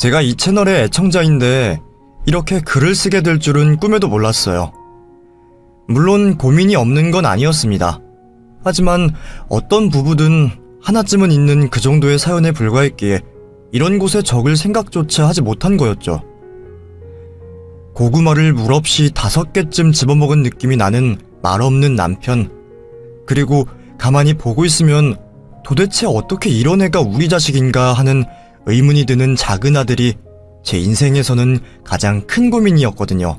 제가 이 채널의 애청자인데 이렇게 글을 쓰게 될 줄은 꿈에도 몰랐어요. 물론 고민이 없는 건 아니었습니다. 하지만 어떤 부부든 하나쯤은 있는 그 정도의 사연에 불과했기에 이런 곳에 적을 생각조차 하지 못한 거였죠. 고구마를 물 없이 5개쯤 집어먹은 느낌이 나는 말 없는 남편. 그리고 가만히 보고 있으면 도대체 어떻게 이런 애가 우리 자식인가 하는 의문이 드는 작은 아들이 제 인생에서는 가장 큰 고민이었거든요.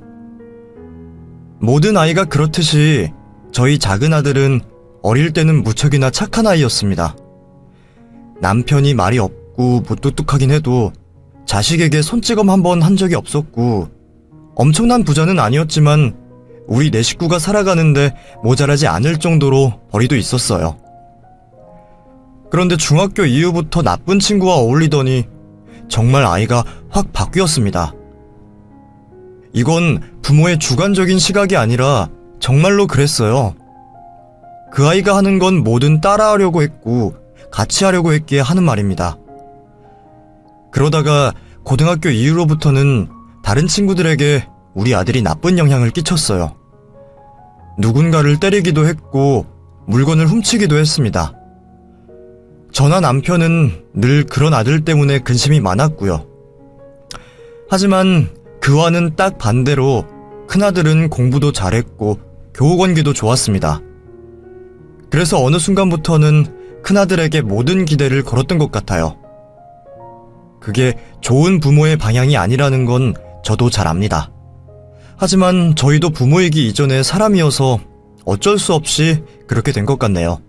모든 아이가 그렇듯이 저희 작은 아들은 어릴 때는 무척이나 착한 아이였습니다. 남편이 말이 없고 무뚝뚝하긴 해도 자식에게 손찌검 한번 한 적이 없었고, 엄청난 부자는 아니었지만 우리 네 식구가 살아가는데 모자라지 않을 정도로 벌이도 있었어요. 그런데 중학교 이후부터 나쁜 친구와 어울리더니 정말 아이가 확 바뀌었습니다. 이건 부모의 주관적인 시각이 아니라 정말로 그랬어요. 그 아이가 하는 건 뭐든 따라하려고 했고 같이 하려고 했기에 하는 말입니다. 그러다가 고등학교 이후로부터는 다른 친구들에게 우리 아들이 나쁜 영향을 끼쳤어요. 누군가를 때리기도 했고 물건을 훔치기도 했습니다. 저나 남편은 늘 그런 아들 때문에 근심이 많았고요. 하지만 그와는 딱 반대로 큰아들은 공부도 잘했고 교우관계도 좋았습니다. 그래서 어느 순간부터는 큰아들에게 모든 기대를 걸었던 것 같아요. 그게 좋은 부모의 방향이 아니라는 건 저도 잘 압니다. 하지만 저희도 부모이기 이전에 사람이어서 어쩔 수 없이 그렇게 된 것 같네요.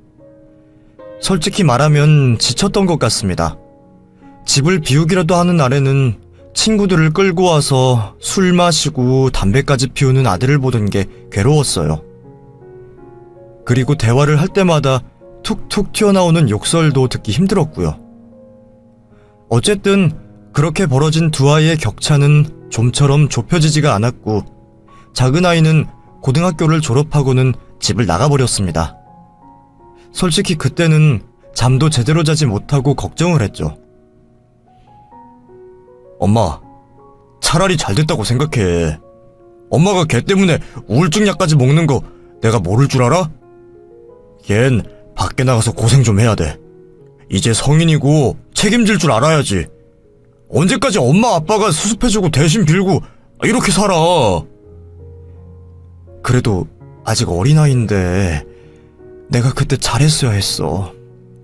솔직히 말하면 지쳤던 것 같습니다. 집을 비우기라도 하는 날에는 친구들을 끌고 와서 술 마시고 담배까지 피우는 아들을 보던 게 괴로웠어요. 그리고 대화를 할 때마다 툭툭 튀어나오는 욕설도 듣기 힘들었고요. 어쨌든 그렇게 벌어진 두 아이의 격차는 좀처럼 좁혀지지가 않았고, 작은 아이는 고등학교를 졸업하고는 집을 나가버렸습니다. 솔직히 그때는 잠도 제대로 자지 못하고 걱정을 했죠. 엄마, 차라리 잘 됐다고 생각해. 엄마가 걔 때문에 우울증 약까지 먹는 거 내가 모를 줄 알아? 걘 밖에 나가서 고생 좀 해야 돼. 이제 성인이고 책임질 줄 알아야지. 언제까지 엄마 아빠가 수습해주고 대신 빌고 이렇게 살아. 그래도 아직 어린아이인데 내가 그때 잘했어야 했어.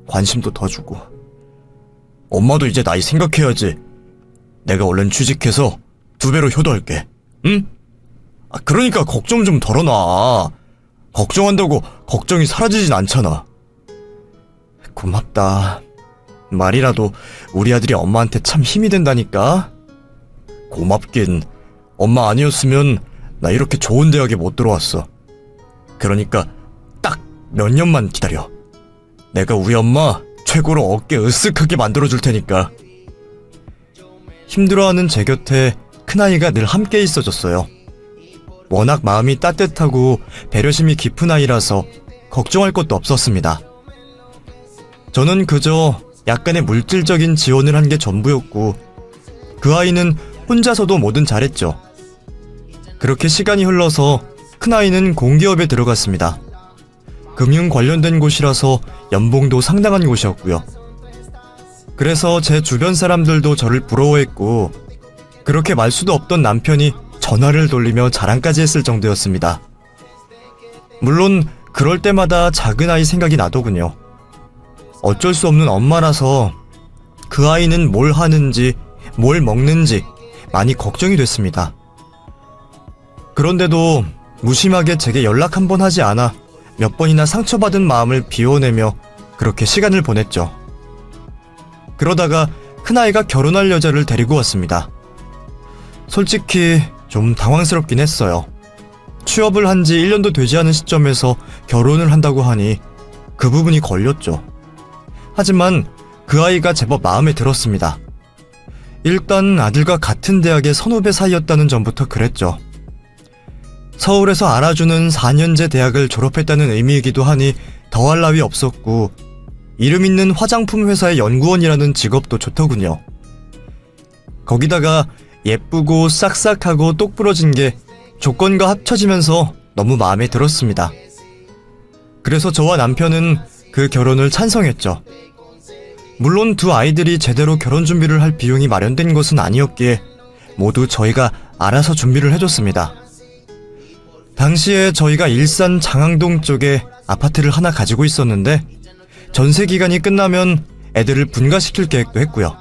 관심도 더 주고. 엄마도 이제 나이 생각해야지. 내가 얼른 취직해서 2배로 효도할게. 응? 그러니까 걱정 좀 덜어놔. 걱정한다고 걱정이 사라지진 않잖아. 고맙다. 말이라도 우리 아들이 엄마한테 참 힘이 된다니까. 고맙긴. 엄마 아니었으면 나 이렇게 좋은 대학에 못 들어왔어. 그러니까 딱 몇 년만 기다려. 내가 우리 엄마 최고로 어깨 으쓱하게 만들어줄 테니까. 힘들어하는 제 곁에 큰아이가 늘 함께 있어줬어요. 워낙 마음이 따뜻하고 배려심이 깊은 아이라서 걱정할 것도 없었습니다. 저는 그저 약간의 물질적인 지원을 한 게 전부였고, 그 아이는 혼자서도 뭐든 잘했죠. 그렇게 시간이 흘러서 큰아이는 공기업에 들어갔습니다. 금융 관련된 곳이라서 연봉도 상당한 곳이었고요. 그래서 제 주변 사람들도 저를 부러워했고, 그렇게 말수도 없던 남편이 전화를 돌리며 자랑까지 했을 정도였습니다. 물론 그럴 때마다 작은 아이 생각이 나더군요. 어쩔 수 없는 엄마라서 그 아이는 뭘 하는지 뭘 먹는지 많이 걱정이 됐습니다. 그런데도 무심하게 제게 연락 한 번 하지 않아 몇 번이나 상처받은 마음을 비워내며 그렇게 시간을 보냈죠. 그러다가 큰아이가 결혼할 여자를 데리고 왔습니다. 솔직히 좀 당황스럽긴 했어요. 취업을 한 지 1년도 되지 않은 시점에서 결혼을 한다고 하니 그 부분이 걸렸죠. 하지만 그 아이가 제법 마음에 들었습니다. 일단 아들과 같은 대학의 선후배 사이였다는 점부터 그랬죠. 서울에서 알아주는 4년제 대학을 졸업했다는 의미이기도 하니 더할 나위 없었고, 이름 있는 화장품 회사의 연구원이라는 직업도 좋더군요. 거기다가 예쁘고 싹싹하고 똑부러진 게 조건과 합쳐지면서 너무 마음에 들었습니다. 그래서 저와 남편은 그 결혼을 찬성했죠. 물론 두 아이들이 제대로 결혼 준비를 할 비용이 마련된 것은 아니었기에 모두 저희가 알아서 준비를 해줬습니다. 당시에 저희가 일산 장항동 쪽에 아파트를 하나 가지고 있었는데 전세 기간이 끝나면 애들을 분가시킬 계획도 했고요.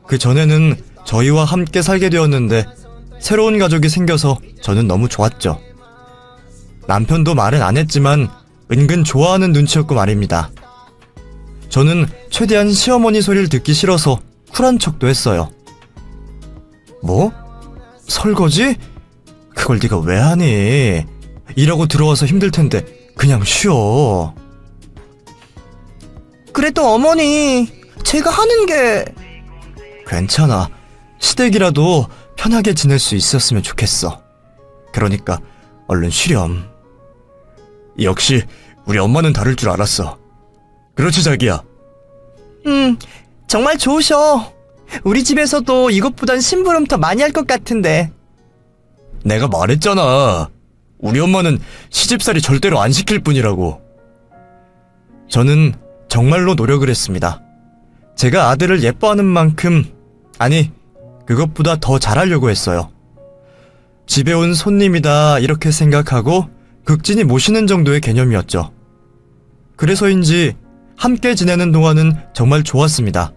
그 전에는 저희와 함께 살게 되었는데 새로운 가족이 생겨서 저는 너무 좋았죠. 남편도 말은 안 했지만 은근 좋아하는 눈치였고 말입니다. 저는 최대한 시어머니 소리를 듣기 싫어서 쿨한 척도 했어요. 뭐? 설거지? 그걸 네가 왜 하니? 일하고 들어와서 힘들 텐데 그냥 쉬어. 그래도 어머니, 제가 하는 게... 괜찮아. 시댁이라도 편하게 지낼 수 있었으면 좋겠어. 그러니까 얼른 쉬렴. 역시 우리 엄마는 다를 줄 알았어. 그렇지 자기야. 정말 좋으셔. 우리 집에서도 이것보단 심부름 더 많이 할 것 같은데. 내가 말했잖아. 우리 엄마는 시집살이 절대로 안 시킬 뿐이라고. 저는 정말로 노력을 했습니다. 제가 아들을 예뻐하는 만큼, 아니, 그것보다 더 잘하려고 했어요. 집에 온 손님이다 이렇게 생각하고 극진히 모시는 정도의 개념이었죠. 그래서인지 함께 지내는 동안은 정말 좋았습니다.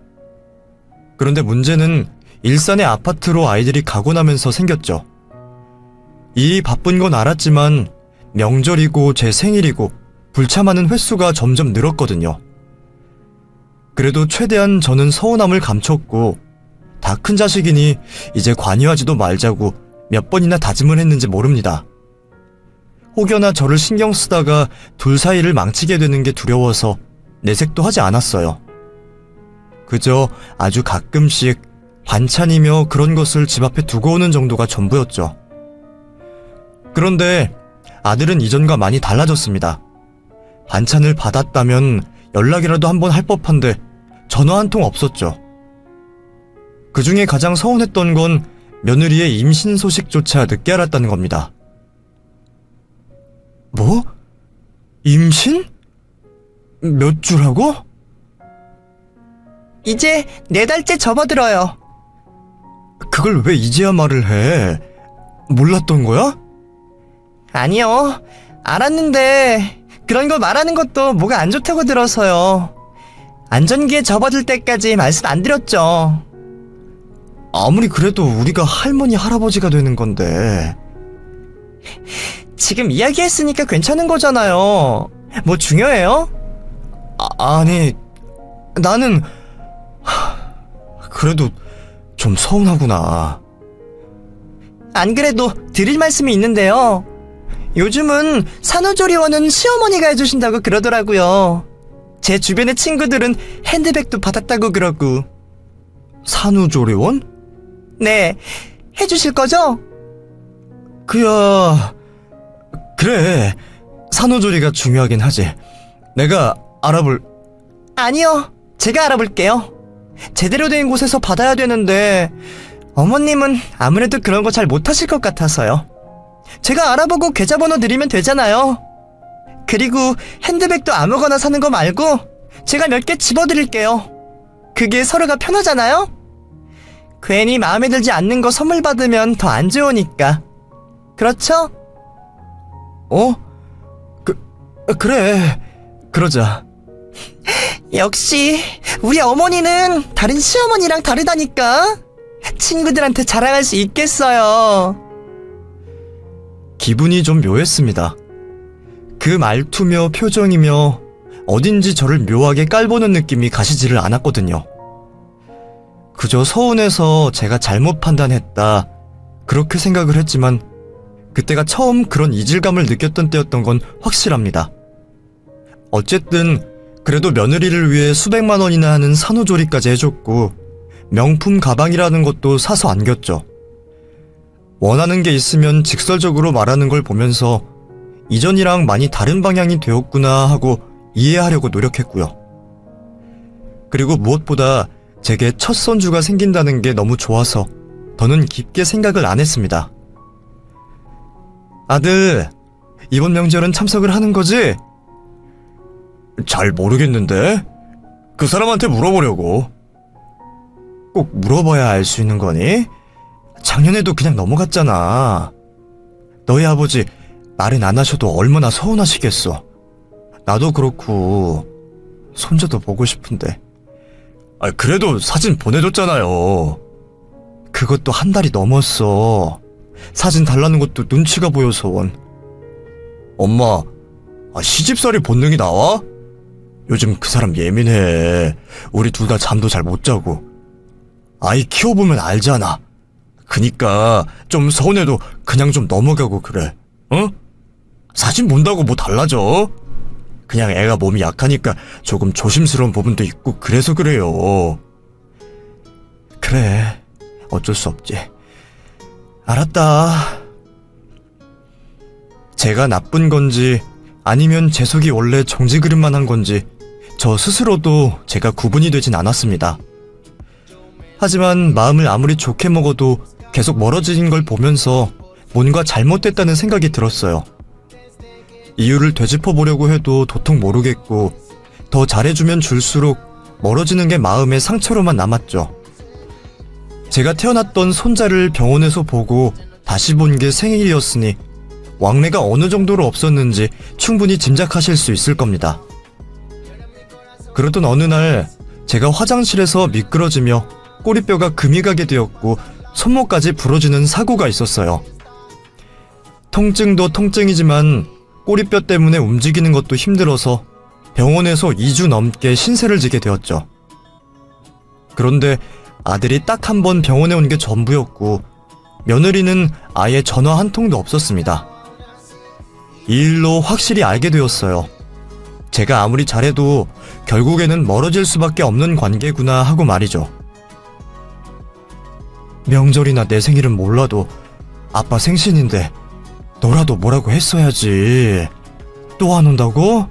그런데 문제는 일산의 아파트로 아이들이 가고 나면서 생겼죠. 일이 바쁜 건 알았지만 명절이고 제 생일이고 불참하는 횟수가 점점 늘었거든요. 그래도 최대한 저는 서운함을 감췄고 다 큰 자식이니 이제 관여하지도 말자고 몇 번이나 다짐을 했는지 모릅니다. 혹여나 저를 신경 쓰다가 둘 사이를 망치게 되는 게 두려워서 내색도 하지 않았어요. 그저 아주 가끔씩 반찬이며 그런 것을 집 앞에 두고 오는 정도가 전부였죠. 그런데 아들은 이전과 많이 달라졌습니다. 반찬을 받았다면 연락이라도 한번 할 법한데 전화 한 통 없었죠. 그 중에 가장 서운했던 건 며느리의 임신 소식조차 늦게 알았다는 겁니다. 뭐? 임신? 몇 주라고? 이제 4달째 접어들어요. 그걸 왜 이제야 말을 해? 몰랐던 거야? 아니요. 알았는데 그런 걸 말하는 것도 뭐가 안 좋다고 들어서요. 안전기에 접어들 때까지 말씀 안 드렸죠. 아무리 그래도 우리가 할머니 할아버지가 되는 건데. 지금 이야기했으니까 괜찮은 거잖아요. 뭐 중요해요? 아니 나는 그래도 좀 서운하구나. 안 그래도 드릴 말씀이 있는데요. 요즘은 산후조리원은 시어머니가 해주신다고 그러더라고요. 제 주변의 친구들은 핸드백도 받았다고 그러고. 산후조리원? 네, 해주실 거죠? 그야 그래. 산후조리가 중요하긴 하지. 내가 알아볼. 아니요, 제가 알아볼게요. 제대로 된 곳에서 받아야 되는데 어머님은 아무래도 그런 거 잘 못하실 것 같아서요. 제가 알아보고 계좌번호 드리면 되잖아요. 그리고 핸드백도 아무거나 사는 거 말고 제가 몇 개 집어드릴게요. 그게 서로가 편하잖아요? 괜히 마음에 들지 않는 거 선물 받으면 더 안 좋으니까. 그렇죠? 그래. 그러자. 역시 우리 어머니는 다른 시어머니랑 다르다니까. 친구들한테 자랑할 수 있겠어요. 기분이 좀 묘했습니다. 그 말투며 표정이며 어딘지 저를 묘하게 깔보는 느낌이 가시지를 않았거든요. 그저 서운해서 제가 잘못 판단했다 그렇게 생각을 했지만 그때가 처음 그런 이질감을 느꼈던 때였던 건 확실합니다. 어쨌든 그래도 며느리를 위해 수백만 원이나 하는 산후조리까지 해줬고 명품 가방이라는 것도 사서 안겼죠. 원하는 게 있으면 직설적으로 말하는 걸 보면서 이전이랑 많이 다른 방향이 되었구나 하고 이해하려고 노력했고요. 그리고 무엇보다 제게 첫 손주가 생긴다는 게 너무 좋아서 더는 깊게 생각을 안 했습니다. 아들, 이번 명절은 참석을 하는 거지? 잘 모르겠는데? 그 사람한테 물어보려고. 꼭 물어봐야 알 수 있는 거니? 작년에도 그냥 넘어갔잖아. 너희 아버지 말은 안 하셔도 얼마나 서운하시겠어. 나도 그렇고 손자도 보고 싶은데. 그래도 사진 보내줬잖아요. 그것도 한 달이 넘었어. 사진 달라는 것도 눈치가 보여서 원. 엄마, 시집살이 본능이 나와? 요즘 그 사람 예민해. 우리 둘 다 잠도 잘 못 자고. 아이 키워보면 알잖아. 그니까 좀 서운해도 그냥 좀 넘어가고 그래. 어? 사진 본다고 뭐 달라져? 그냥 애가 몸이 약하니까 조금 조심스러운 부분도 있고 그래서 그래요. 그래, 어쩔 수 없지. 알았다. 제가 나쁜 건지 아니면 제 속이 원래 정지 그릇만 한 건지 저 스스로도 제가 구분이 되진 않았습니다. 하지만 마음을 아무리 좋게 먹어도 계속 멀어지는 걸 보면서 뭔가 잘못됐다는 생각이 들었어요. 이유를 되짚어보려고 해도 도통 모르겠고 더 잘해주면 줄수록 멀어지는 게 마음의 상처로만 남았죠. 제가 태어났던 손자를 병원에서 보고 다시 본 게 생일이었으니 왕래가 어느 정도로 없었는지 충분히 짐작하실 수 있을 겁니다. 그러던 어느 날 제가 화장실에서 미끄러지며 꼬리뼈가 금이 가게 되었고 손목까지 부러지는 사고가 있었어요. 통증도 통증이지만 꼬리뼈 때문에 움직이는 것도 힘들어서 병원에서 2주 넘게 신세를 지게 되었죠. 그런데 아들이 딱 한 번 병원에 온 게 전부였고 며느리는 아예 전화 한 통도 없었습니다. 이 일로 확실히 알게 되었어요. 제가 아무리 잘해도 결국에는 멀어질 수밖에 없는 관계구나 하고 말이죠. 명절이나 내 생일은 몰라도 아빠 생신인데 너라도 뭐라고 했어야지. 또 안 온다고?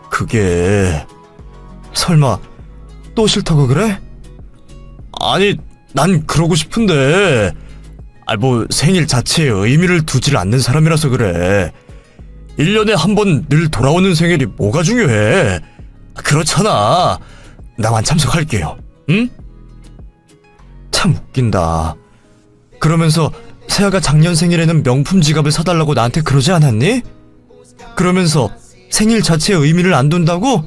그게... 설마 또 싫다고 그래? 아니, 난 그러고 싶은데 뭐 생일 자체에 의미를 두질 않는 사람이라서 그래. 1년에 한 번 늘 돌아오는 생일이 뭐가 중요해. 그렇잖아. 나만 참석할게요. 응? 참 웃긴다. 그러면서 세아가 작년 생일에는 명품 지갑을 사달라고 나한테 그러지 않았니? 그러면서 생일 자체에 의미를 안 둔다고?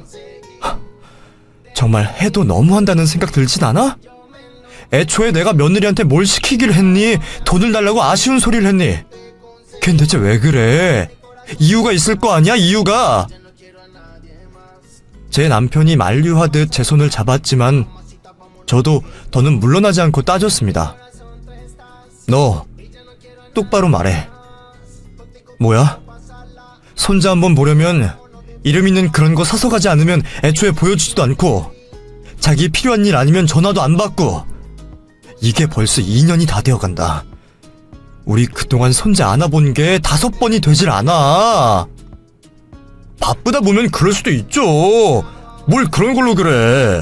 정말 해도 너무한다는 생각 들진 않아? 애초에 내가 며느리한테 뭘 시키기를 했니? 돈을 달라고 아쉬운 소리를 했니? 걘 대체 왜 그래? 이유가 있을 거 아니야, 이유가? 제 남편이 만류하듯 제 손을 잡았지만 저도 더는 물러나지 않고 따졌습니다. 너 똑바로 말해. 뭐야? 손자 한번 보려면 이름 있는 그런 거 사서 가지 않으면 애초에 보여주지도 않고 자기 필요한 일 아니면 전화도 안 받고 이게 벌써 2년이 다 되어간다. 우리 그동안 손자 안아본 게 5번이 되질 않아. 바쁘다 보면 그럴 수도 있죠. 뭘 그런 걸로 그래.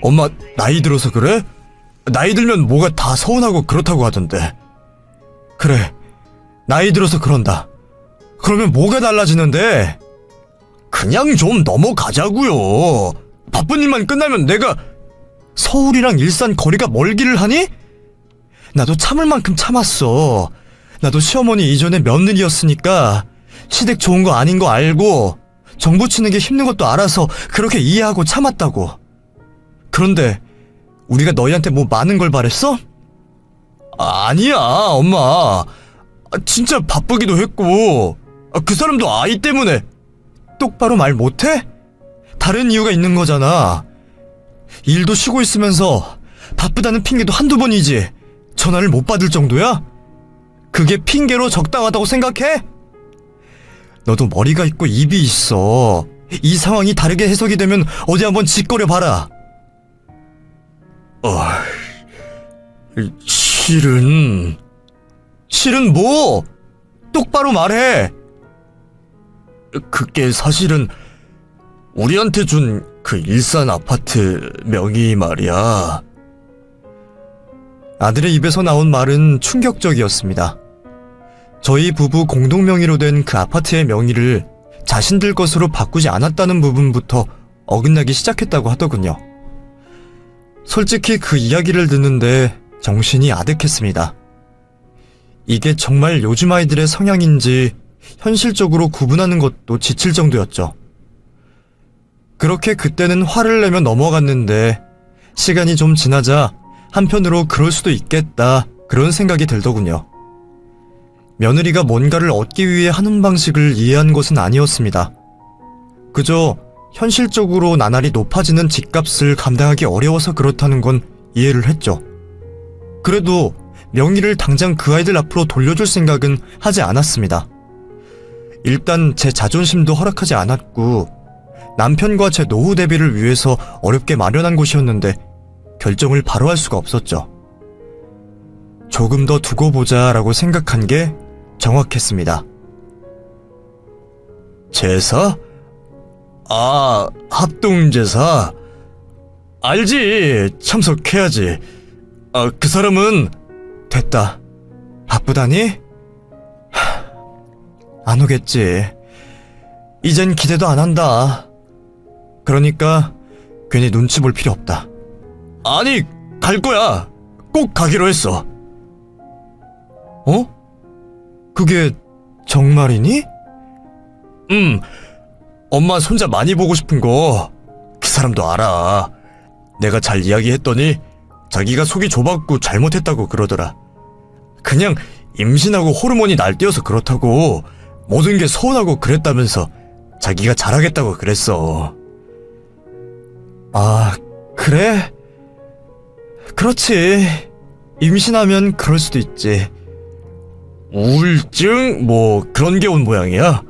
엄마 나이 들어서 그래? 나이 들면 뭐가 다 서운하고 그렇다고 하던데. 그래, 나이 들어서 그런다. 그러면 뭐가 달라지는데? 그냥 좀 넘어가자고요. 바쁜 일만 끝나면 내가... 서울이랑 일산 거리가 멀기를 하니? 나도 참을 만큼 참았어. 나도 시어머니 이전에 며느리였으니까 시댁 좋은 거 아닌 거 알고 정부 치는 게 힘든 것도 알아서 그렇게 이해하고 참았다고. 그런데 우리가 너희한테 뭐 많은 걸 바랬어? 아니야, 엄마. 진짜 바쁘기도 했고 그 사람도 아이 때문에. 똑바로 말 못해? 다른 이유가 있는 거잖아. 일도 쉬고 있으면서 바쁘다는 핑계도 한두 번이지 전화를 못 받을 정도야? 그게 핑계로 적당하다고 생각해? 너도 머리가 있고 입이 있어. 이 상황이 다르게 해석이 되면 어디 한번 짓거려 봐라. 실은 뭐? 똑바로 말해. 그게 사실은 우리한테 준 그 일산 아파트 명의 말이야. 아들의 입에서 나온 말은 충격적이었습니다. 저희 부부 공동 명의로 된 그 아파트의 명의를 자신들 것으로 바꾸지 않았다는 부분부터 어긋나기 시작했다고 하더군요. 솔직히 그 이야기를 듣는데 정신이 아득했습니다. 이게 정말 요즘 아이들의 성향인지 현실적으로 구분하는 것도 지칠 정도였죠. 그렇게 그때는 화를 내며 넘어갔는데 시간이 좀 지나자 한편으로 그럴 수도 있겠다 그런 생각이 들더군요. 며느리가 뭔가를 얻기 위해 하는 방식을 이해한 것은 아니었습니다. 그저 현실적으로 나날이 높아지는 집값을 감당하기 어려워서 그렇다는 건 이해를 했죠. 그래도 명의를 당장 그 아이들 앞으로 돌려줄 생각은 하지 않았습니다. 일단 제 자존심도 허락하지 않았고 남편과 제 노후 대비를 위해서 어렵게 마련한 곳이었는데 결정을 바로 할 수가 없었죠. 조금 더 두고 보자라고 생각한 게 정확했습니다. 제사? 아, 합동제사? 알지, 참석해야지. 아, 그 사람은 됐다. 바쁘다니? 안 오겠지. 이젠 기대도 안 한다. 그러니까 괜히 눈치 볼 필요 없다. 아니, 갈 거야. 꼭 가기로 했어. 어? 그게 정말이니? 엄마 손자 많이 보고 싶은 거 그 사람도 알아. 내가 잘 이야기했더니 자기가 속이 좁았고 잘못했다고 그러더라. 그냥 임신하고 호르몬이 날뛰어서 그렇다고 모든 게 서운하고 그랬다면서 자기가 잘하겠다고 그랬어. 아, 그래? 그렇지. 임신하면 그럴 수도 있지. 우울증? 뭐 그런 게 온 모양이야.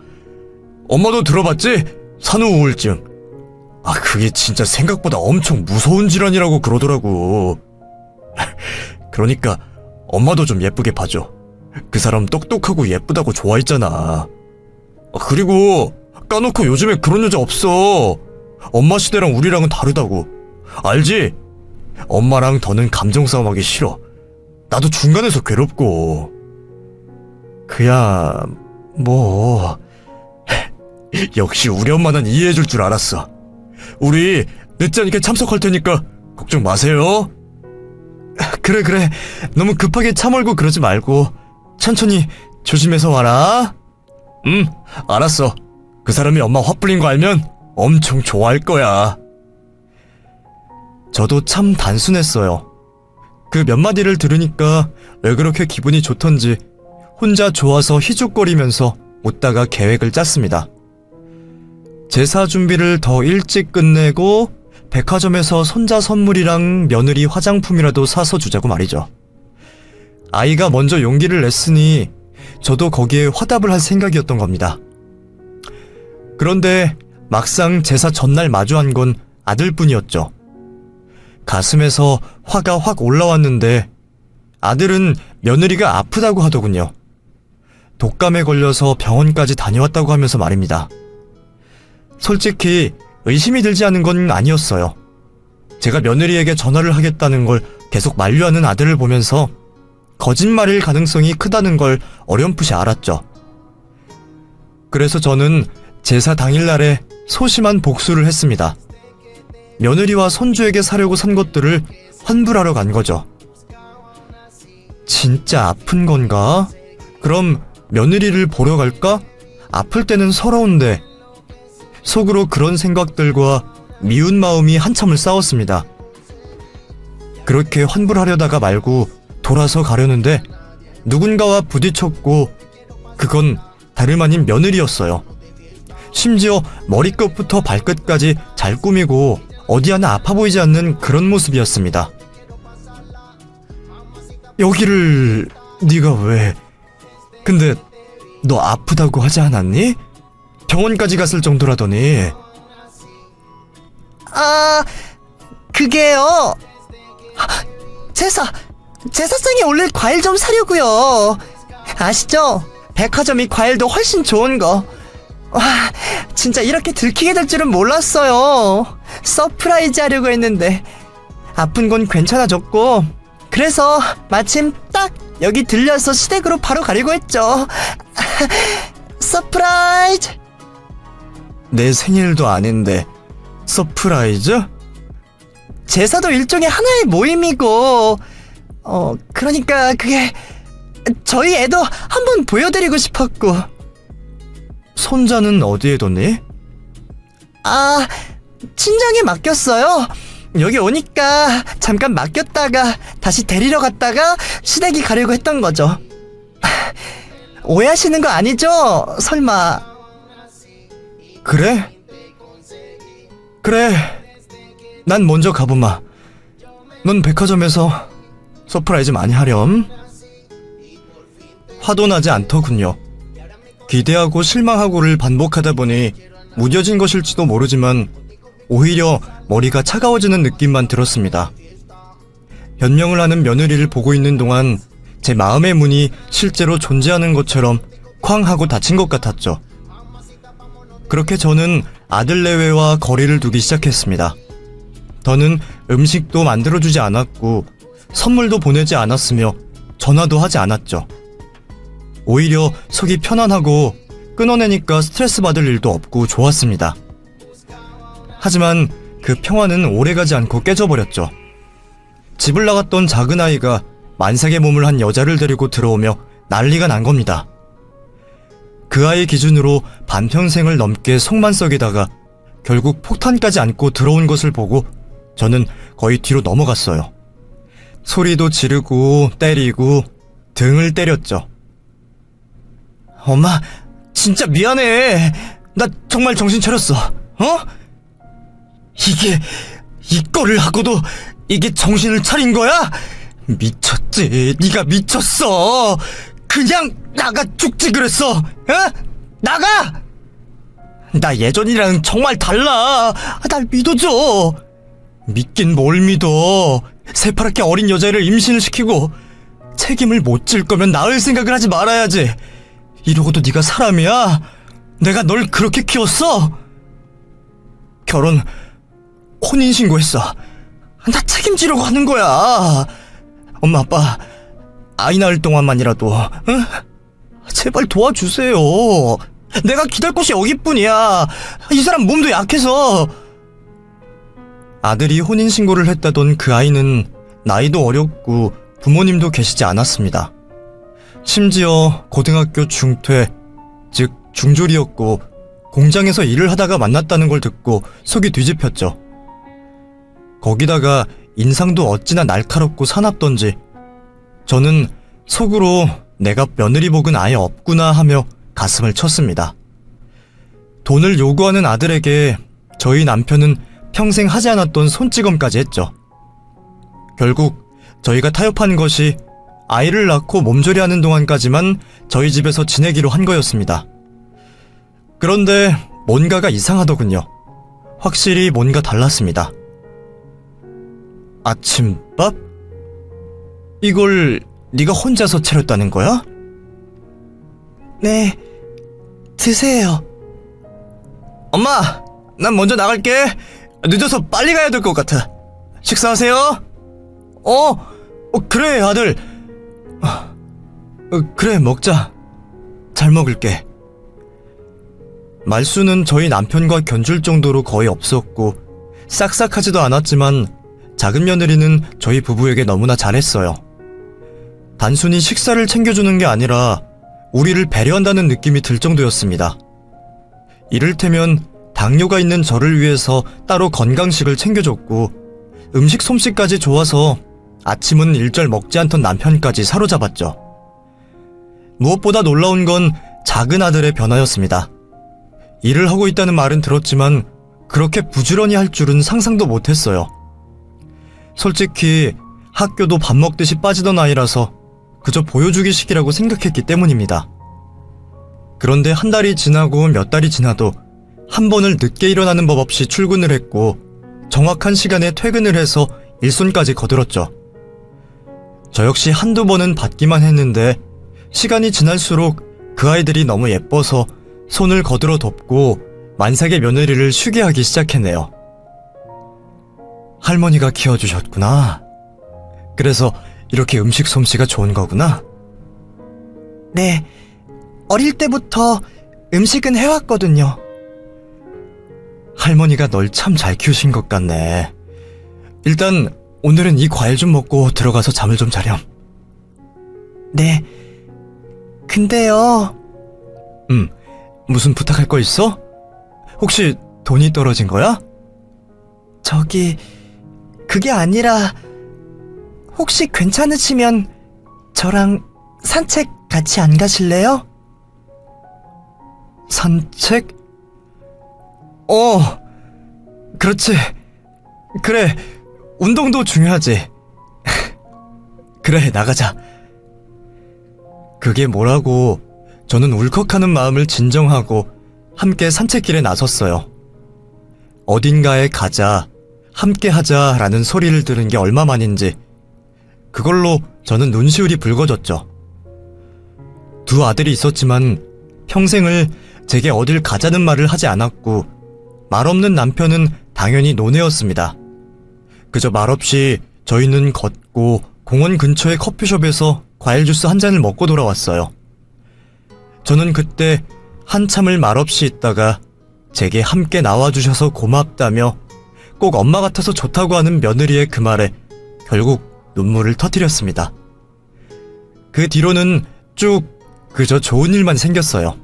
엄마도 들어봤지? 산후 우울증. 아, 그게 진짜 생각보다 엄청 무서운 질환이라고 그러더라고. 그러니까 엄마도 좀 예쁘게 봐줘. 그 사람 똑똑하고 예쁘다고 좋아했잖아. 그리고 까놓고 요즘에 그런 여자 없어. 엄마 시대랑 우리랑은 다르다고. 알지? 엄마랑 더는 감정 싸움하기 싫어. 나도 중간에서 괴롭고. 그야 뭐 역시 우리 엄마는 이해해줄 줄 알았어. 우리 늦지 않게 참석할 테니까 걱정 마세요. 그래. 너무 급하게 차 몰고 그러지 말고 천천히 조심해서 와라. 알았어. 그 사람이 엄마 화 풀린 거 알면 엄청 좋아할 거야. 저도 참 단순했어요. 그 몇 마디를 들으니까 왜 그렇게 기분이 좋던지 혼자 좋아서 희죽거리면서 웃다가 계획을 짰습니다. 제사 준비를 더 일찍 끝내고 백화점에서 손자 선물이랑 며느리 화장품이라도 사서 주자고 말이죠. 아이가 먼저 용기를 냈으니 저도 거기에 화답을 할 생각이었던 겁니다. 그런데 막상 제사 전날 마주한 건 아들뿐이었죠. 가슴에서 화가 확 올라왔는데 아들은 며느리가 아프다고 하더군요. 독감에 걸려서 병원까지 다녀왔다고 하면서 말입니다. 솔직히 의심이 들지 않은 건 아니었어요. 제가 며느리에게 전화를 하겠다는 걸 계속 만류하는 아들을 보면서 거짓말일 가능성이 크다는 걸 어렴풋이 알았죠. 그래서 저는 제사 당일날에 소심한 복수를 했습니다. 며느리와 손주에게 사려고 산 것들을 환불하러 간 거죠. 진짜 아픈 건가? 그럼 며느리를 보러 갈까? 아플 때는 서러운데. 속으로 그런 생각들과 미운 마음이 한참을 싸웠습니다. 그렇게 환불하려다가 말고 돌아서 가려는데 누군가와 부딪혔고 그건 다름 아닌 며느리였어요. 심지어 머리끝부터 발끝까지 잘 꾸미고 어디 하나 아파 보이지 않는 그런 모습이었습니다. 여기를 네가 왜? 근데 너 아프다고 하지 않았니? 병원까지 갔을 정도라더니. 그게요. 제사상에 올릴 과일 좀 사려고요. 아시죠? 백화점이 과일도 훨씬 좋은 거. 와, 진짜 이렇게 들키게 될 줄은 몰랐어요. 서프라이즈 하려고 했는데 아픈 건 괜찮아졌고, 그래서 마침 딱 여기 들려서 시댁으로 바로 가려고 했죠. 서프라이즈! 내 생일도 아닌데 서프라이즈? 제사도 일종의 하나의 모임이고, 그러니까 그게 저희 애도 한번 보여드리고 싶었고. 손자는 어디에 뒀니? 아, 친정에 맡겼어요. 여기 오니까 잠깐 맡겼다가 다시 데리러 갔다가 시댁이 가려고 했던 거죠. 오해하시는 거 아니죠? 설마. 그래? 그래. 난 먼저 가보마. 넌 백화점에서 서프라이즈 많이 하렴. 화도 나지 않더군요. 기대하고 실망하고를 반복하다 보니 무뎌진 것일지도 모르지만 오히려 머리가 차가워지는 느낌만 들었습니다. 변명을 하는 며느리를 보고 있는 동안 제 마음의 문이 실제로 존재하는 것처럼 쾅 하고 닫힌 것 같았죠. 그렇게 저는 아들 내외와 거리를 두기 시작했습니다. 더는 음식도 만들어주지 않았고 선물도 보내지 않았으며 전화도 하지 않았죠. 오히려 속이 편안하고 끊어내니까 스트레스 받을 일도 없고 좋았습니다. 하지만 그 평화는 오래가지 않고 깨져버렸죠. 집을 나갔던 작은 아이가 만삭의 몸을 한 여자를 데리고 들어오며 난리가 난 겁니다. 그 아이 기준으로 반평생을 넘게 속만 썩이다가 결국 폭탄까지 안고 들어온 것을 보고 저는 거의 뒤로 넘어갔어요. 소리도 지르고 때리고 등을 때렸죠. 엄마, 진짜 미안해. 나 정말 정신 차렸어. 이거를 하고도 이게 정신을 차린 거야? 미쳤지. 네가 미쳤어. 그냥 나가 죽지 그랬어. 나가! 나 예전이랑 정말 달라. 날 믿어줘. 믿긴 뭘 믿어. 새파랗게 어린 여자를 임신을 시키고 책임을 못 질 거면 낳을 생각을 하지 말아야지. 이러고도 네가 사람이야? 내가 널 그렇게 키웠어? 결혼, 혼인신고했어. 나 책임지려고 하는 거야. 엄마, 아빠, 아이 낳을 동안만이라도, 응? 제발 도와주세요. 내가 기댈 곳이 여기뿐이야. 이 사람 몸도 약해서. 아들이 혼인신고를 했다던 그 아이는 나이도 어렸고 부모님도 계시지 않았습니다. 심지어 고등학교 중퇴, 즉 중졸이었고 공장에서 일을 하다가 만났다는 걸 듣고 속이 뒤집혔죠. 거기다가 인상도 어찌나 날카롭고 사납던지 저는 속으로 내가 며느리 복은 아예 없구나 하며 가슴을 쳤습니다. 돈을 요구하는 아들에게 저희 남편은 평생 하지 않았던 손찌검까지 했죠. 결국 저희가 타협한 것이 아이를 낳고 몸조리하는 동안까지만 저희 집에서 지내기로 한 거였습니다. 그런데 뭔가가 이상하더군요. 확실히 뭔가 달랐습니다. 아침밥? 이걸 네가 혼자서 차렸다는 거야? 네, 드세요. 엄마, 난 먼저 나갈게. 늦어서 빨리 가야 될 것 같아. 식사하세요. 그래 아들. 그래 먹자. 잘 먹을게. 말수는 저희 남편과 견줄 정도로 거의 없었고 싹싹하지도 않았지만 작은 며느리는 저희 부부에게 너무나 잘했어요. 단순히 식사를 챙겨주는 게 아니라 우리를 배려한다는 느낌이 들 정도였습니다. 이를테면 당뇨가 있는 저를 위해서 따로 건강식을 챙겨줬고 음식 솜씨까지 좋아서 아침은 일절 먹지 않던 남편까지 사로잡았죠. 무엇보다 놀라운 건 작은 아들의 변화였습니다. 일을 하고 있다는 말은 들었지만 그렇게 부지런히 할 줄은 상상도 못했어요. 솔직히 학교도 밥 먹듯이 빠지던 아이라서 그저 보여주기식이라고 생각했기 때문입니다. 그런데 한 달이 지나고 몇 달이 지나도 한 번을 늦게 일어나는 법 없이 출근을 했고 정확한 시간에 퇴근을 해서 일손까지 거들었죠. 저 역시 한두 번은 받기만 했는데 시간이 지날수록 그 아이들이 너무 예뻐서 손을 거들어 돕고 만삭의 며느리를 쉬게 하기 시작했네요. 할머니가 키워주셨구나. 그래서 이렇게 음식 솜씨가 좋은 거구나. 네, 어릴 때부터 음식은 해왔거든요. 할머니가 널 참 잘 키우신 것 같네. 일단 오늘은 이 과일 좀 먹고 들어가서 잠을 좀 자렴. 네, 근데요. 무슨 부탁할 거 있어? 혹시 돈이 떨어진 거야? 저기, 그게 아니라, 혹시 괜찮으시면 저랑 산책 같이 안 가실래요? 산책? 그렇지. 그래, 운동도 중요하지. 그래, 나가자. 그게 뭐라고 저는 울컥하는 마음을 진정하고 함께 산책길에 나섰어요. 어딘가에 가자, 함께 하자라는 소리를 들은 게 얼마만인지 그걸로 저는 눈시울이 붉어졌죠. 두 아들이 있었지만 평생을 제게 어딜 가자는 말을 하지 않았고 말 없는 남편은 당연히 노네였습니다. 그저 말없이 저희는 걷고 공원 근처의 커피숍에서 과일 주스 한 잔을 먹고 돌아왔어요. 저는 그때 한참을 말없이 있다가 제게 함께 나와주셔서 고맙다며 꼭 엄마 같아서 좋다고 하는 며느리의 그 말에 결국 눈물을 터뜨렸습니다. 그 뒤로는 쭉 그저 좋은 일만 생겼어요.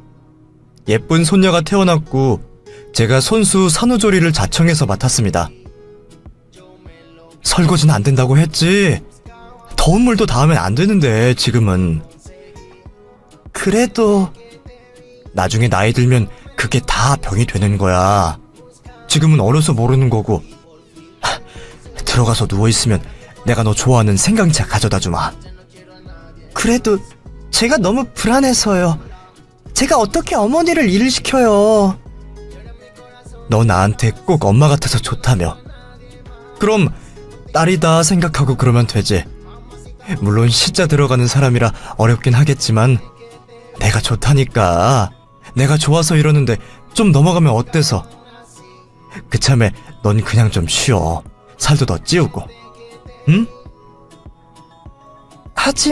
예쁜 손녀가 태어났고 제가 손수 산후조리를 자청해서 맡았습니다. 설거지는 안 된다고 했지. 더운 물도 닿으면 안 되는데 지금은. 그래도, 나중에 나이 들면 그게 다 병이 되는 거야. 지금은 어려서 모르는 거고. 들어가서 누워있으면 내가 너 좋아하는 생강차 가져다 주마. 그래도 제가 너무 불안해서요. 제가 어떻게 어머니를 일을 시켜요. 너 나한테 꼭 엄마 같아서 좋다며. 그럼 딸이다 생각하고 그러면 되지. 물론 시자 들어가는 사람이라 어렵긴 하겠지만 내가 좋다니까. 내가 좋아서 이러는데 좀 넘어가면 어때서. 그참에 넌 그냥 좀 쉬어. 살도 더 찌우고. 응? 하지